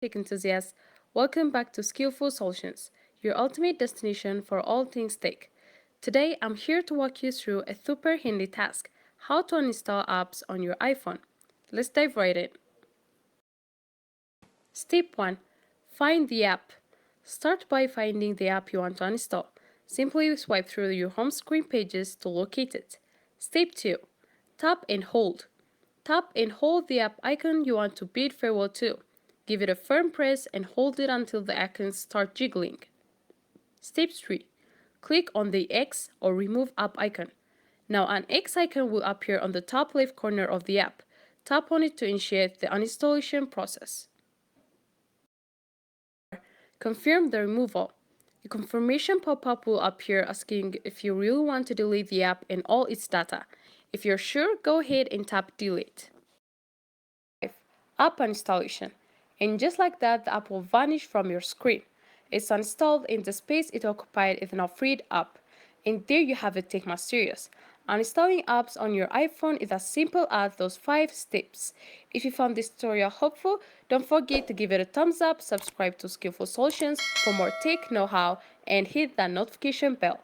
tech enthusiasts, welcome back to Skillful Solutions, your ultimate destination for all things tech. Today, I'm here to walk you through a super handy task, how to uninstall apps on your iPhone. Let's dive right in. Step 1. Find the app. Start by finding the app you want to uninstall. Simply swipe through your home screen pages to locate it. Step 2. Tap and hold. Tap and hold the app icon you want to bid farewell to. Give it a firm press and hold it until the icons start jiggling. Step 3. Click on the X or remove app icon. Now an X icon will appear on the top left corner of the app. Tap on it to initiate the uninstallation process. Confirm the removal. A confirmation pop-up will appear asking if you really want to delete the app and all its data. If you're sure, go ahead and tap delete. 5. App installation. And just like that, the app will vanish from your screen. It's uninstalled and the space it occupied is now freed up. And there you have it, take my serious. Uninstalling apps on your iPhone is as simple as those 5 steps. If you found this tutorial helpful, don't forget to give it a thumbs up, subscribe to Skillful Solutions for more tech know-how, and hit that notification bell.